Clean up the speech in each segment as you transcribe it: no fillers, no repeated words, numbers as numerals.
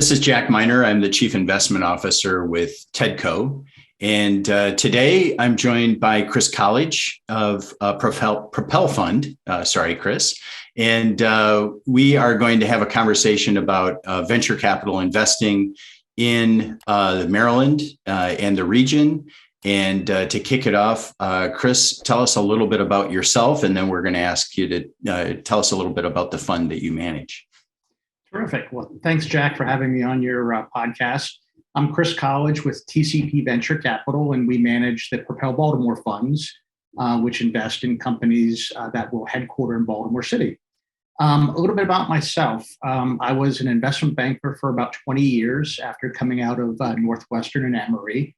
This is Jack Miner. I'm the Chief Investment Officer with TEDCO. And today I'm joined by Chris College of Propel Fund. Sorry, Chris. And we are going to have a conversation about venture capital investing in Maryland and the region. And to kick it off, Chris, tell us a little bit about yourself, and then we're going to ask you to tell us a little bit about the fund that you manage. Terrific. Well, thanks, Jack, for having me on your podcast. I'm Chris College with TCP Venture Capital, and we manage the Propel Baltimore funds, which invest in companies that will headquarter in Baltimore City. A little bit about myself. I was an investment banker for about 20 years after coming out of Northwestern and Emory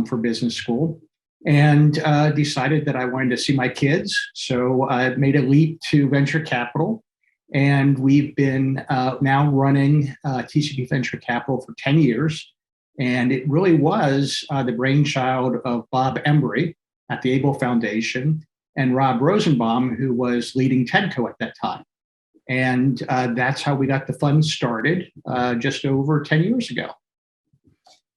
for business school, and decided that I wanted to see my kids. So I made a leap to venture capital. And we've been now running TCP Venture Capital for 10 years. And it really was the brainchild of Bob Embry at the Abel Foundation and Rob Rosenbaum, who was leading TEDCO at that time. And that's how we got the fund started just over 10 years ago.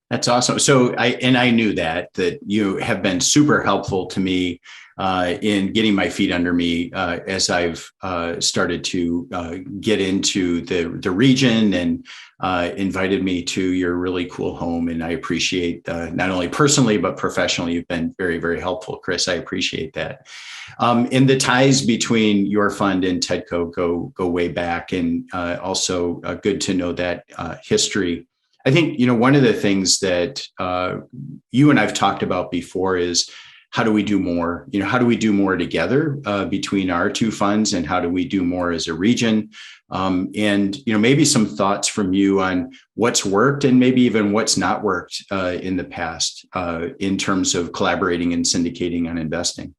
That's awesome. So I knew that you have been super helpful to me in getting my feet under me as I've started to get into the region, and invited me to your really cool home. And I appreciate not only personally, but professionally, you've been very, very helpful, Chris. I appreciate that. And the ties between your fund and TEDCO go way back, and also good to know that history. I think, one of the things that you and I've talked about before is, how do we do more? How do we do more together between our two funds, and how do we do more as a region? And maybe some thoughts from you on what's worked and maybe even what's not worked in the past in terms of collaborating and syndicating on investing.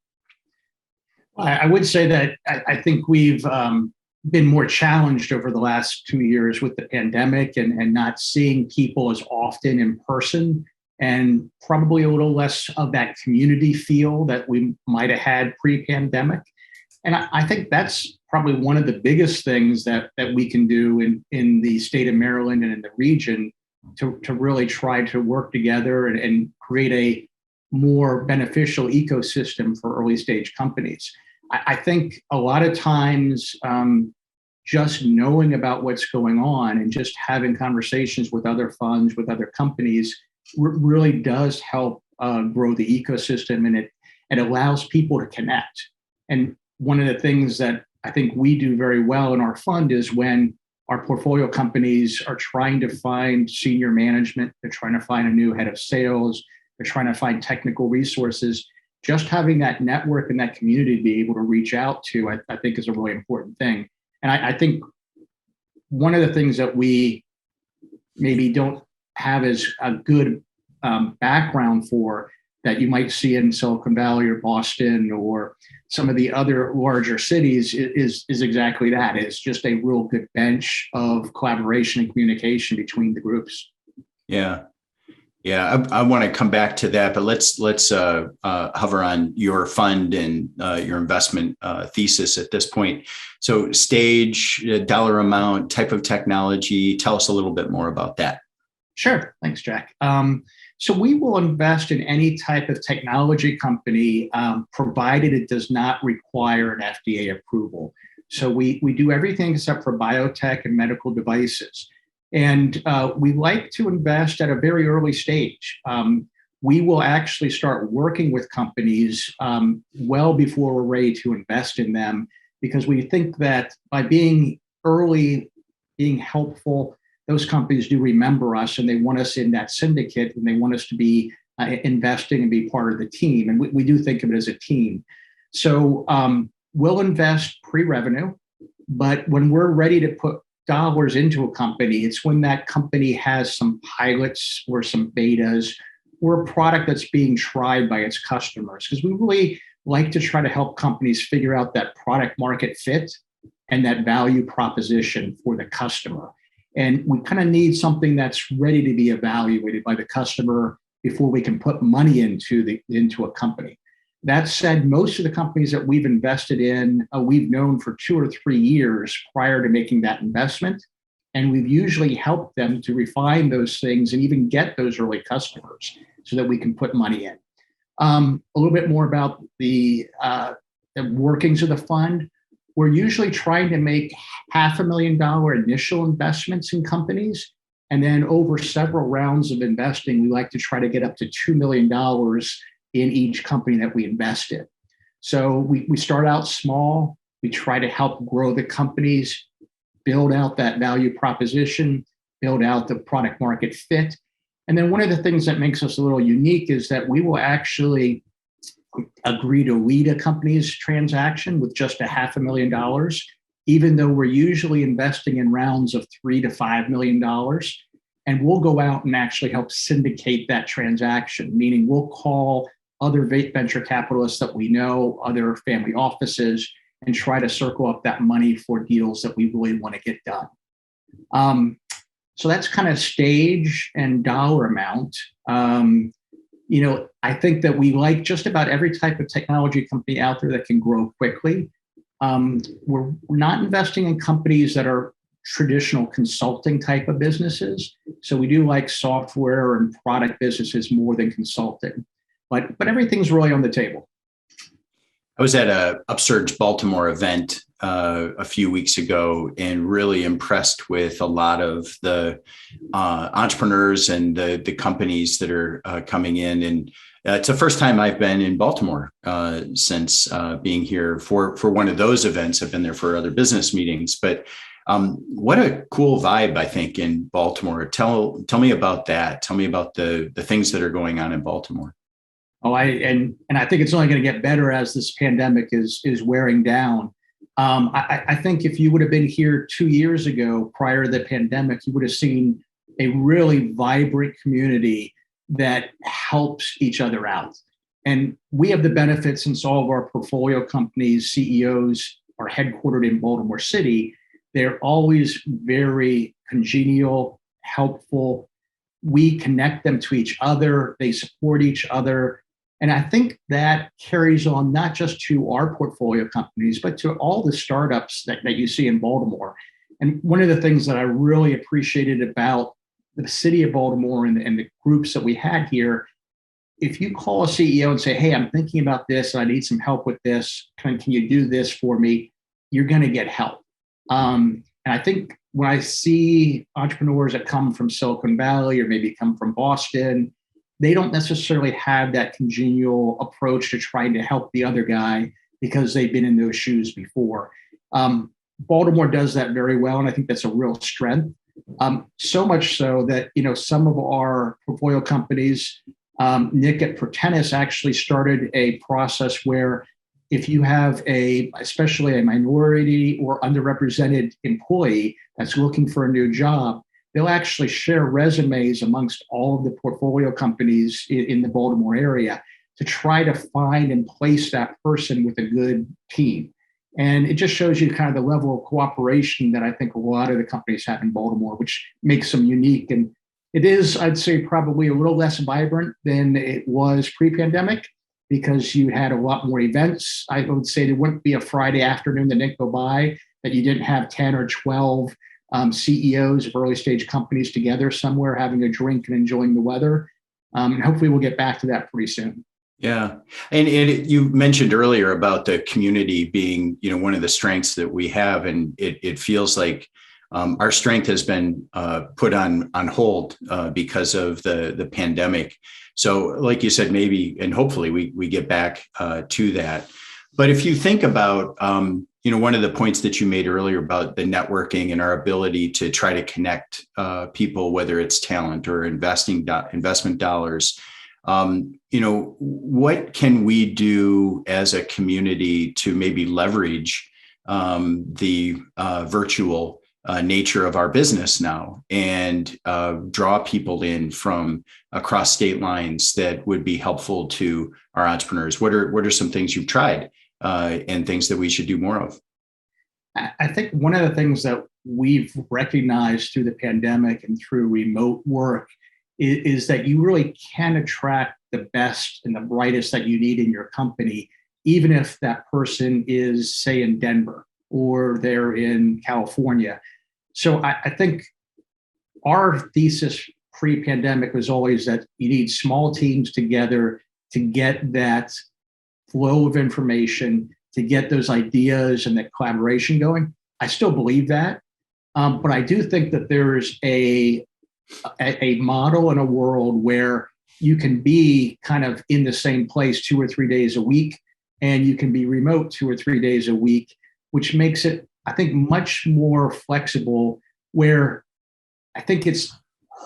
I would say that I think we've been more challenged over the last 2 years with the pandemic and not seeing people as often in person, and probably a little less of that community feel that we might have had pre-pandemic. And I think that's probably one of the biggest things that we can do in the state of Maryland and in the region to really try to work together and create a more beneficial ecosystem for early stage companies. I think a lot of times just knowing about what's going on and just having conversations with other funds, with other companies, really does help grow the ecosystem, and it allows people to connect. And one of the things that I think we do very well in our fund is when our portfolio companies are trying to find senior management, they're trying to find a new head of sales, they're trying to find technical resources, just having that network and that community to be able to reach out to, I think is a really important thing. And I think one of the things that we maybe don't have as a good background for that you might see in Silicon Valley or Boston or some of the other larger cities is exactly that. It's just a real good bench of collaboration and communication between the groups. Yeah. I want to come back to that, but let's hover on your fund and your investment thesis at this point. So stage, dollar amount, type of technology, tell us a little bit more about that. Sure. Thanks, Jack. So we will invest in any type of technology company, provided it does not require an FDA approval. So we do everything except for biotech and medical devices. And we like to invest at a very early stage. We will actually start working with companies well before we're ready to invest in them, because we think that by being early, being helpful, those companies do remember us and they want us in that syndicate, and they want us to be investing and be part of the team. And we do think of it as a team. So we'll invest pre-revenue, but when we're ready to put dollars into a company, it's when that company has some pilots or some betas or a product that's being tried by its customers. Because we really like to try to help companies figure out that product market fit and that value proposition for the customer. And we kind of need something that's ready to be evaluated by the customer before we can put money into a company. That said, most of the companies that we've invested in, we've known for 2 or 3 years prior to making that investment. And we've usually helped them to refine those things and even get those early customers so that we can put money in. A little bit more about the workings of the fund. We're usually trying to make $500,000 initial investments in companies. And then over several rounds of investing, we like to try to get up to $2 million in each company that we invest in. So we start out small. We try to help grow the companies, build out that value proposition, build out the product market fit. And then one of the things that makes us a little unique is that we will actually agree to lead a company's transaction with just $500,000, even though we're usually investing in rounds of $3 to $5 million. And we'll go out and actually help syndicate that transaction, meaning we'll call other venture capitalists that we know, other family offices, and try to circle up that money for deals that we really want to get done. So that's kind of stage and dollar amount. I think that we like just about every type of technology company out there that can grow quickly. We're not investing in companies that are traditional consulting type of businesses. So we do like software and product businesses more than consulting, but everything's really on the table. I was at a Upsurge Baltimore event a few weeks ago and really impressed with a lot of the entrepreneurs and the companies that are coming in. And it's the first time I've been in Baltimore since being here for one of those events. I've been there for other business meetings, but what a cool vibe, I think, in Baltimore. Tell me about that. Tell me about the things that are going on in Baltimore. Oh, and I think it's only going to get better as this pandemic is wearing down. I think if you would have been here 2 years ago, prior to the pandemic, you would have seen a really vibrant community that helps each other out. And we have the benefit, since all of our portfolio companies, CEOs are headquartered in Baltimore City. They're always very congenial, helpful. We connect them to each other. They support each other. And I think that carries on not just to our portfolio companies, but to all the startups that you see in Baltimore. And one of the things that I really appreciated about the city of Baltimore and the groups that we had here, if you call a CEO and say, hey, I'm thinking about this, and I need some help with this, can you do this for me? You're going to get help. And I think when I see entrepreneurs that come from Silicon Valley or maybe come from Boston, they don't necessarily have that congenial approach to trying to help the other guy because they've been in those shoes before. Baltimore does that very well, and I think that's a real strength. So much so that some of our portfolio companies, Nick at Protennis actually started a process where if you have especially a minority or underrepresented employee that's looking for a new job, they'll actually share resumes amongst all of the portfolio companies in the Baltimore area to try to find and place that person with a good team. And it just shows you kind of the level of cooperation that I think a lot of the companies have in Baltimore, which makes them unique. And it is, I'd say, probably a little less vibrant than it was pre-pandemic because you had a lot more events. I would say there wouldn't be a Friday afternoon that didn't go by that you didn't have 10 or 12 CEOs of early stage companies together somewhere having a drink and enjoying the weather. And hopefully we'll get back to that pretty soon. Yeah. And you mentioned earlier about the community being, one of the strengths that we have. And it feels like our strength has been put on hold because of the pandemic. So like you said, maybe, and hopefully we get back to that. But if you think about, one of the points that you made earlier about the networking and our ability to try to connect people, whether it's talent or investment dollars, what can we do as a community to maybe leverage the virtual nature of our business now and draw people in from across state lines that would be helpful to our entrepreneurs? What are some things you've tried and things that we should do more of? I think one of the things that we've recognized through the pandemic and through remote work is that you really can attract the best and the brightest that you need in your company, even if that person is, say, in Denver or they're in California. So I think our thesis pre-pandemic was always that you need small teams together to get that flow of information, to get those ideas and that collaboration going. I still believe that. But I do think that there is a model in a world where you can be kind of in the same place 2 or 3 days a week, and you can be remote 2 or 3 days a week, which makes it, I think, much more flexible, where I think it's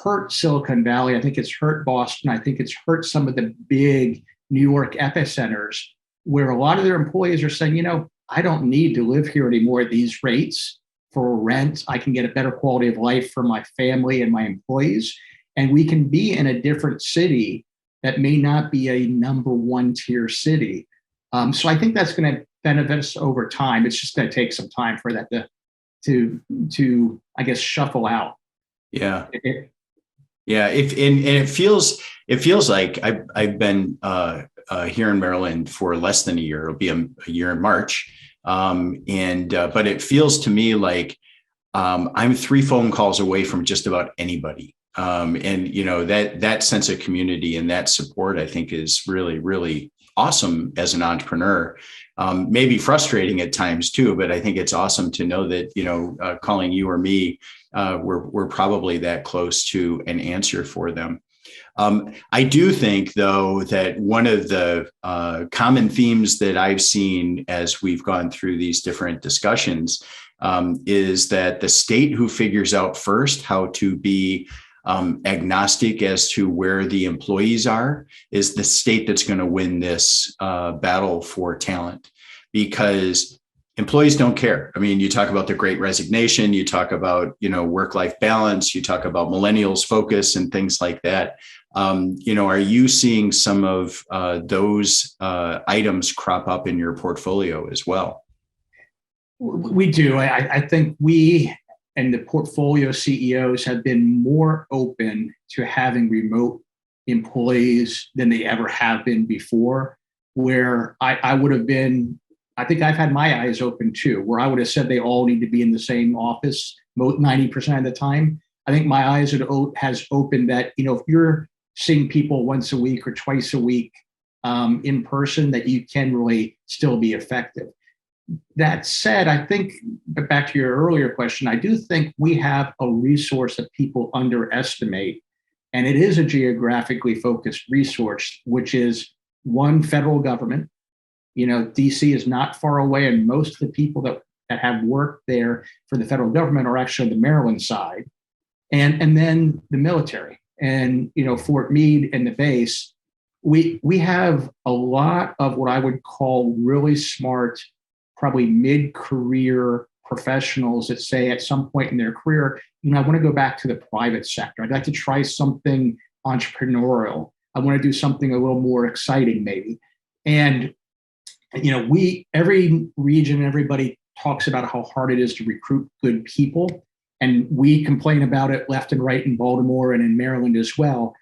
hurt Silicon Valley. I think it's hurt Boston. I think it's hurt some of the big New York epicenters, where a lot of their employees are saying, I don't need to live here anymore at these rates for rent. I can get a better quality of life for my family and my employees. And we can be in a different city that may not be a number one tier city. So I think that's going to benefit us over time. It's just going to take some time for that to I guess, shuffle out. Yeah. Yeah. And it feels like I've been here in Maryland for less than a year. It'll be a year in March. But it feels to me like I'm 3 phone calls away from just about anybody. That sense of community and that support, I think, is really, really awesome as an entrepreneur. Maybe frustrating at times too, but I think it's awesome to know that, calling you or me, we're probably that close to an answer for them. I do think, though, that one of the common themes that I've seen as we've gone through these different discussions is that the state who figures out first how to be agnostic as to where the employees are is the state that's going to win this battle for talent, because employees don't care. I mean, you talk about the Great Resignation, you talk about, work-life balance, you talk about millennials focus and things like that. Are you seeing some of those items crop up in your portfolio as well? We do. I think we and the portfolio CEOs have been more open to having remote employees than they ever have been before, where I would have been, I think I've had my eyes open too, where I would have said they all need to be in the same office 90% of the time. I think my eyes has opened that, if you're seeing people once a week or twice a week in person, that you can really still be effective. That said, I think, but back to your earlier question, I do think we have a resource that people underestimate, and it is a geographically focused resource, which is one, federal government. DC is not far away, and most of the people that have worked there for the federal government are actually on the Maryland side, and then the military, and Fort Meade and the base. We have a lot of what I would call really smart, probably mid-career professionals that say at some point in their career, I want to go back to the private sector. I'd like to try something entrepreneurial. I want to do something a little more exciting, maybe. And every region, everybody talks about how hard it is to recruit good people. And we complain about it left and right in Baltimore and in Maryland as well.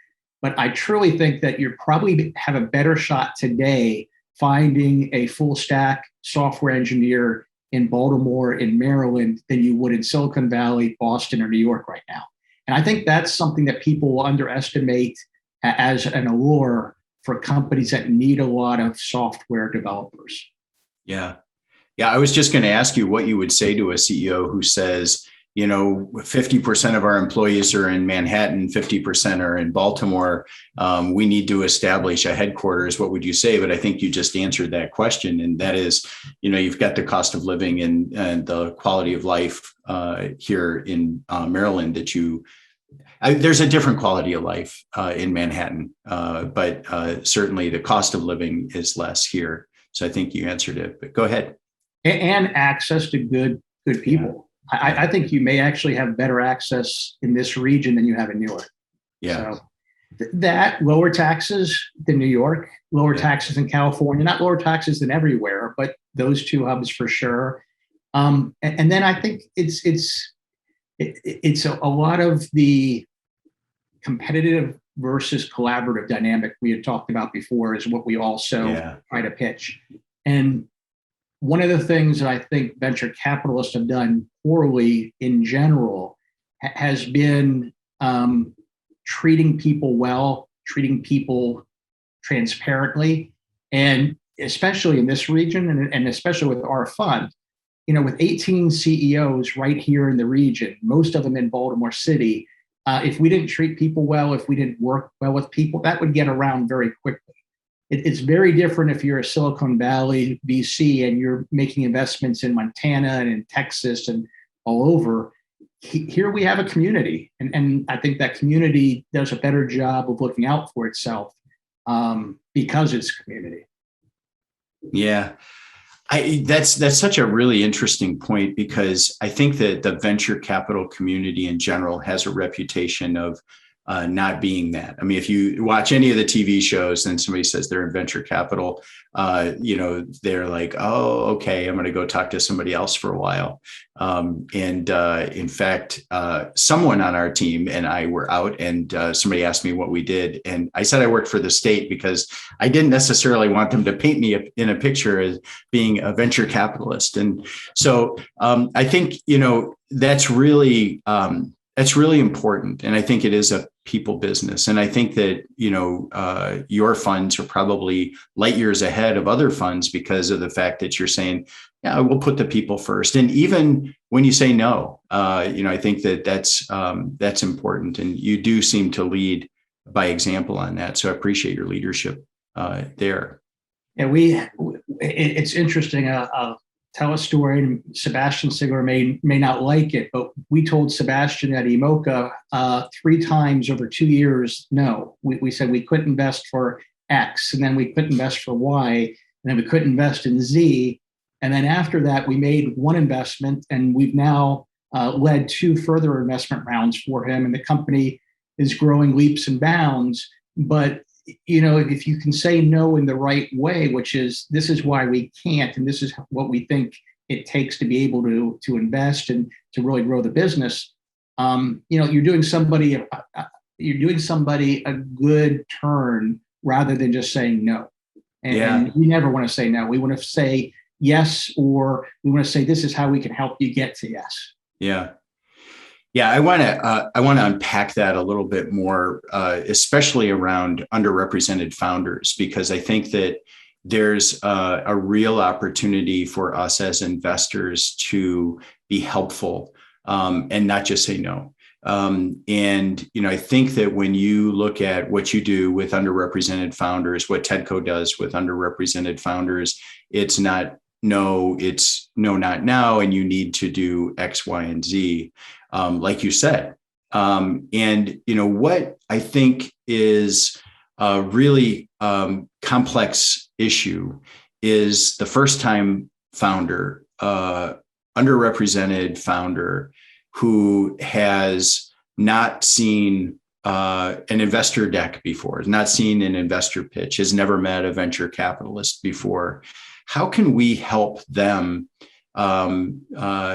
But I truly think that you probably have a better shot today finding a full stack software engineer in Baltimore, in Maryland, than you would in Silicon Valley, Boston, or New York right now. And I think that's something that people will underestimate as an allure for companies that need a lot of software developers. Yeah. Yeah. I was just going to ask you what you would say to a CEO who says, 50% of our employees are in Manhattan, 50% are in Baltimore. We need to establish a headquarters. What would you say? But I think you just answered that question. And that is, you've got the cost of living and the quality of life here in Maryland there's a different quality of life in Manhattan, but certainly the cost of living is less here. So I think you answered it, but go ahead. And access to good people. Yeah. I think you may actually have better access in this region than you have in New York. Yeah. So that lower taxes than New York, lower taxes in California, not lower taxes than everywhere, but those two hubs for sure. And then I think it's a lot of the competitive versus collaborative dynamic we had talked about before is what we also try to pitch. And one of the things that I think venture capitalists have done poorly in general has been treating people well, treating people transparently, and especially in this region, and especially with our fund, with 18 CEOs right here in the region, most of them in Baltimore City, if we didn't treat people well, if we didn't work well with people, that would get around very quickly. It's very different if you're a Silicon Valley VC and you're making investments in Montana and in Texas and all over. Here we have a community, and I think that community does a better job of looking out for itself because it's community. Yeah. That's such a really interesting point, because I think that the venture capital community in general has a reputation of not being that. I mean, if you watch any of the TV shows and somebody says they're in venture capital, they're like, oh, okay, I'm going to go talk to somebody else for a while. In fact, someone on our team and I were out, and somebody asked me what we did. And I said I worked for the state because I didn't necessarily want them to paint me in a picture as being a venture capitalist. And so I think, that's really important. And I think it is a people business. And I think that, your funds are probably light years ahead of other funds because of the fact that you're saying, yeah, we'll put the people first. And even when you say no, I think that that's important. And you do seem to lead by example on that. So I appreciate your leadership there. Yeah, it's interesting. I'll tell a story, and Sebastian Sigler may not like it, but we told Sebastian at Emoca 3 times over 2 years, no. We said we couldn't invest for X, and then we couldn't invest for Y, and then we couldn't invest in Z. And then after that, we made one investment, and we've now led 2 further investment rounds for him, and the company is growing leaps and bounds. But if you can say no in the right way, which is, this is why we can't, and this is what we think it takes to be able to invest and to really grow the business, you're doing somebody a good turn rather than just saying no. And we never want to say no. We want to say yes, or we want to say, this is how we can help you get to yes. Yeah. Yeah, I want to unpack that a little bit more, especially around underrepresented founders, because I think that there's a real opportunity for us as investors to be helpful and not just say no. I think that when you look at what you do with underrepresented founders, what TEDCO does with underrepresented founders, it's not no, it's no, not now, and you need to do X, Y, and Z. Like you said. What I think is a really complex issue is the first time founder, underrepresented founder who has not seen an investor deck before, has not seen an investor pitch, has never met a venture capitalist before. How can we help them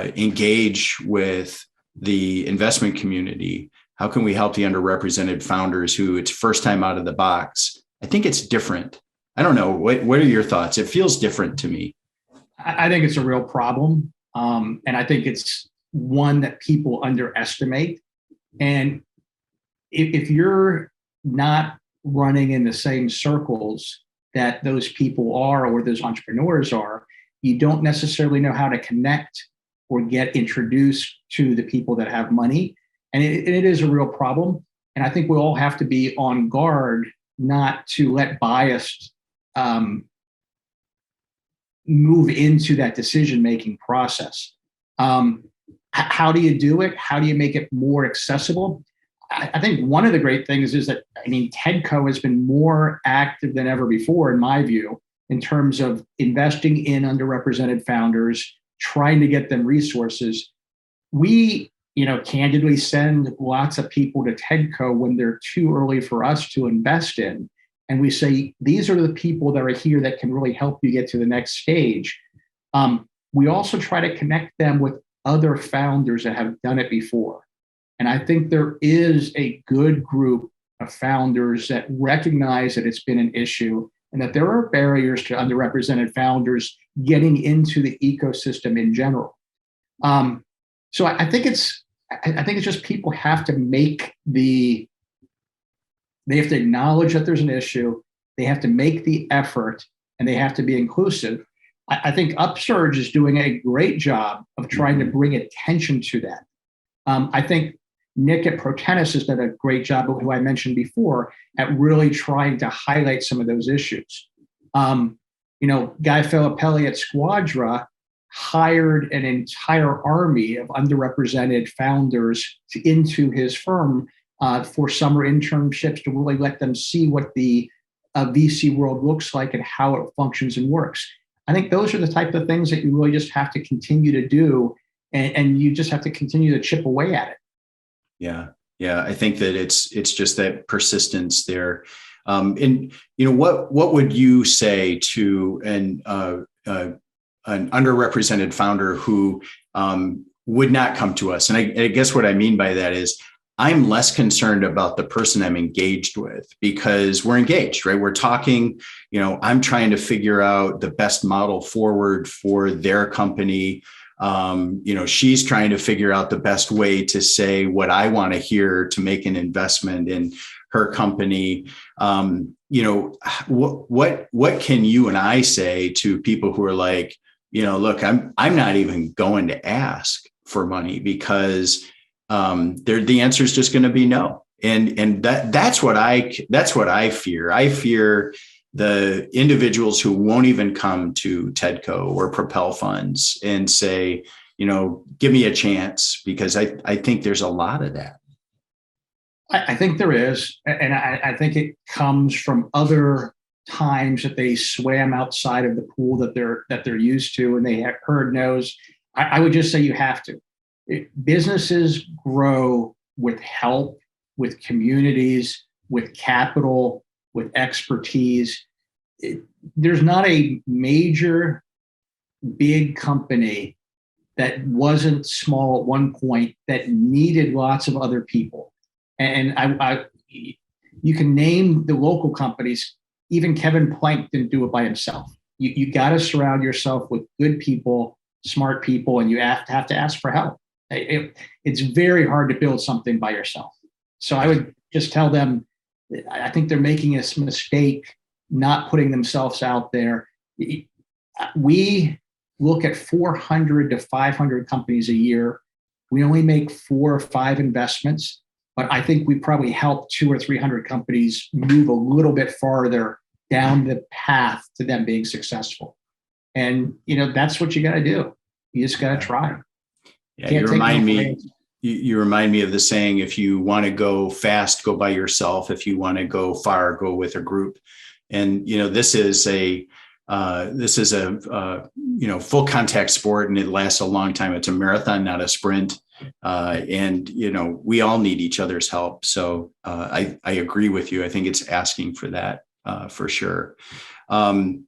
engage with the investment community? How can we help the underrepresented founders who it's first time out of the box? I think it's different. I don't know. What are your thoughts? It feels different to me. I think it's a real problem. And I think it's one that people underestimate. And if you're not running in the same circles that those people are, or those entrepreneurs are, you don't necessarily know how to connect or get introduced to the people that have money. And it is a real problem. And I think we all have to be on guard not to let bias move into that decision-making process. How do you do it? How do you make it more accessible? I think one of the great things is that, TEDCO has been more active than ever before, in my view, in terms of investing in underrepresented founders, trying to get them resources. We, candidly send lots of people to TEDCO when they're too early for us to invest in. And we say, these are the people that are here that can really help you get to the next stage. We also try to connect them with other founders that have done it before. And I think there is a good group of founders that recognize that it's been an issue and that there are barriers to underrepresented founders getting into the ecosystem in general. So I think it's just people have to they have to acknowledge that there's an issue, they have to make the effort, and they have to be inclusive. I think Upsurge is doing a great job of trying to bring attention to that. I think Nick at ProTennis has done a great job, who I mentioned before, at really trying to highlight some of those issues. Guy Filippelli at Squadra hired an entire army of underrepresented founders into his firm for summer internships to really let them see what the VC world looks like and how it functions and works. I think those are the type of things that you really just have to continue to do, and you just have to continue to chip away at it. Yeah. I think that it's just that persistence there. And what would you say to an underrepresented founder who would not come to us? And I guess what I mean by that is I'm less concerned about the person I'm engaged with, because we're engaged, right? We're talking, I'm trying to figure out the best model forward for their company. She's trying to figure out the best way to say what I want to hear to make an investment in her company. What can you and I say to people who are like, look, I'm not even going to ask for money because the answer is just going to be no. And that's what I fear. I fear the individuals who won't even come to TEDCO or Propel funds and say, give me a chance, because I think there's a lot of that. I think there is. And I think it comes from other times that they swam outside of the pool that they're used to, and they have heard no's. I would just say you have to. Businesses grow with help, with communities, with capital, with expertise. There's not a major big company that wasn't small at one point that needed lots of other people. And you can name the local companies. Even Kevin Plank didn't do it by himself. You got to surround yourself with good people, smart people, and you have to ask for help. It's very hard to build something by yourself. So I would just tell them, I think they're making a mistake not putting themselves out there. We look at 400 to 500 companies a year. We only make 4 or 5 investments, but I think we probably help 200 or 300 companies move a little bit farther down the path to them being successful. And, that's what you got to do. You just got to try. Yeah, you remind me of the saying, if you want to go fast, go by yourself. If you want to go far, go with a group. And, this is a full contact sport, and it lasts a long time. It's a marathon, not a sprint. And we all need each other's help. So I agree with you. I think it's asking for that for sure. I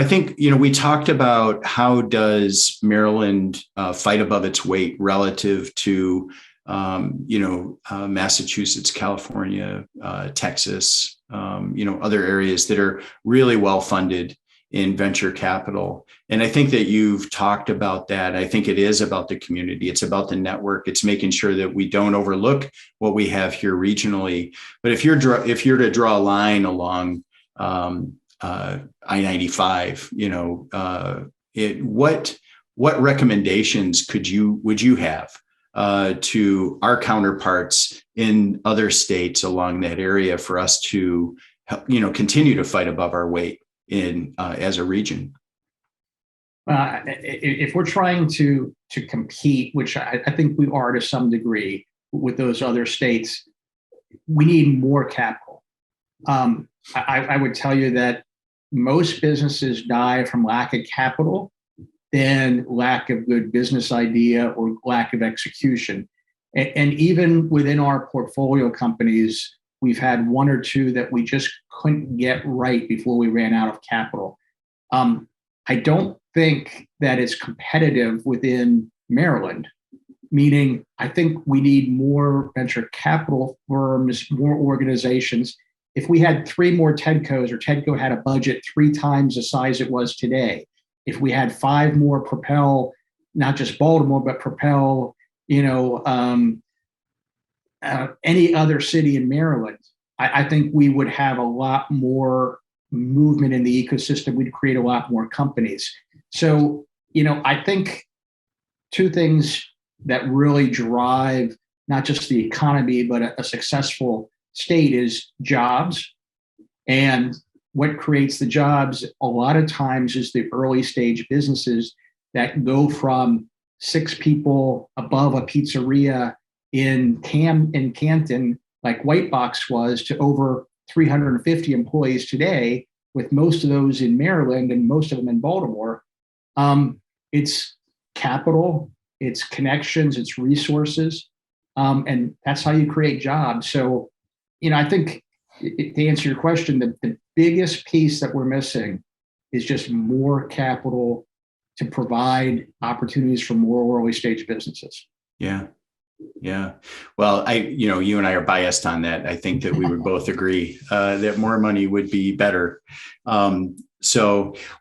think, we talked about how does Maryland fight above its weight relative to, Massachusetts, California, Texas, other areas that are really well funded in venture capital. And I think that you've talked about that. I think it is about the community. It's about the network. It's making sure that we don't overlook what we have here regionally. But if you're to draw a line along I-95, what recommendations would you have to our counterparts in other states along that area for us to continue to fight above our weight in as a region? If we're trying to compete, which I think we are to some degree with those other states, we need more capital. I would tell you that most businesses die from lack of capital than lack of good business idea or lack of execution. And even within our portfolio companies, we've had 1 or 2 that we just couldn't get right before we ran out of capital. I don't think that it's competitive within Maryland, meaning I think we need more venture capital firms, more organizations. if we had 3 more TEDCOs, or TEDCO had a budget 3 times the size it was today, if we had 5 more Propel, not just Baltimore, but Propel, any other city in Maryland, I think we would have a lot more movement in the ecosystem. We'd create a lot more companies. So, I think 2 things that really drive not just the economy, but a successful state is jobs. And what creates the jobs a lot of times is the early stage businesses that go from 6 people above a pizzeria in Canton, like White Box was, to over 350 employees today, with most of those in Maryland and most of them in Baltimore. It's capital, it's connections, it's resources, and that's how you create jobs. So, I think, to answer your question, the biggest piece that we're missing is just more capital to provide opportunities for more early stage businesses. Yeah. Yeah. Well, you and I are biased on that. I think that we would both agree that more money would be better. Well,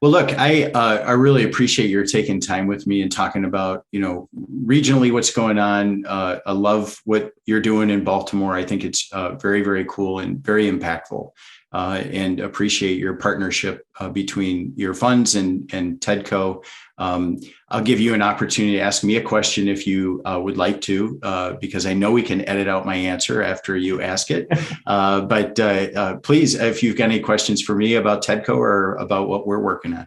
look, I really appreciate your taking time with me and talking about, regionally what's going on. I love what you're doing in Baltimore. I think it's very, very cool and very impactful, and appreciate your partnership between your funds and TEDCO. I'll give you an opportunity to ask me a question if you would like to, because I know we can edit out my answer after you ask it. But please, if you've got any questions for me about TEDCO or about what we're working on.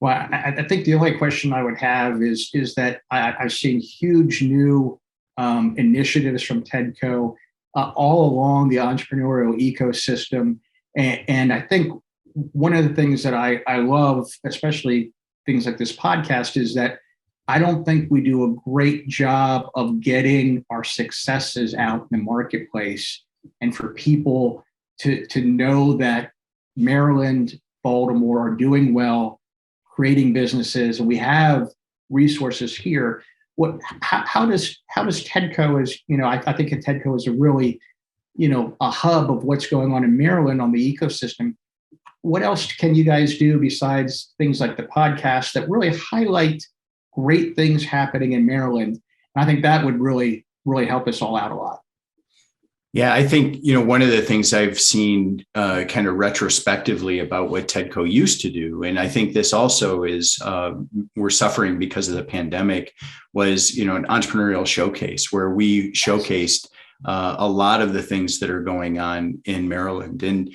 Well, I think the only question I would have is that I've seen huge new initiatives from TEDCO all along the entrepreneurial ecosystem. And I think one of the things that I love, especially things like this podcast, is that I don't think we do a great job of getting our successes out in the marketplace, and for people to know that Maryland, Baltimore are doing well, creating businesses, and we have resources here. How does TEDCO, I think TEDCO is a really, a hub of what's going on in Maryland on the ecosystem. What else can you guys do besides things like the podcast that really highlight great things happening in Maryland? And I think that would really, really help us all out a lot. Yeah, I think, one of the things I've seen kind of retrospectively about what TEDCO used to do, and I think this also is, we're suffering because of the pandemic, was, an entrepreneurial showcase where we showcased a lot of the things that are going on in Maryland. And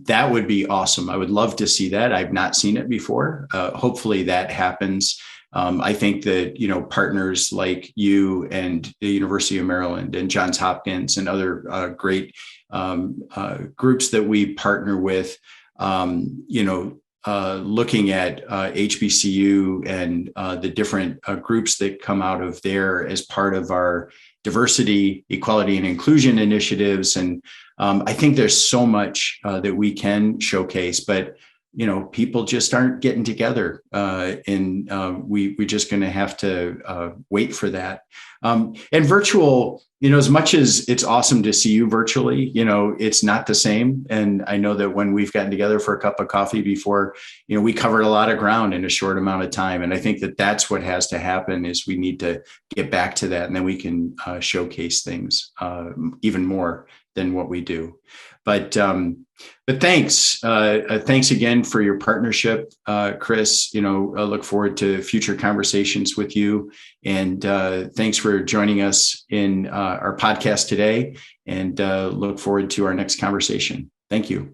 that would be awesome. I would love to see that. I've not seen it before. Hopefully that happens. I think that, partners like you and the University of Maryland and Johns Hopkins and other great groups that we partner with, looking at HBCU and the different groups that come out of there as part of our diversity, equality, and inclusion initiatives. And I think there's so much that we can showcase, but people just aren't getting together, and we're just going to have to wait for that. And virtual, as much as it's awesome to see you virtually, it's not the same. And I know that when we've gotten together for a cup of coffee before, we covered a lot of ground in a short amount of time. And I think that that's what has to happen, is we need to get back to that, and then we can showcase things even more than what we do. But thanks. Thanks again for your partnership, Chris. I look forward to future conversations with you. And thanks for joining us in our podcast today, and look forward to our next conversation. Thank you.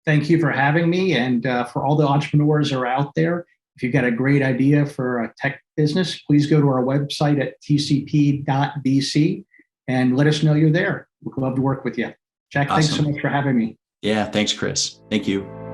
Thank you for having me. And for all the entrepreneurs that are out there, if you've got a great idea for a tech business, please go to our website at tcp.vc and let us know you're there. We'd love to work with you. Jack, awesome. Thanks so much for having me. Yeah, thanks, Chris. Thank you.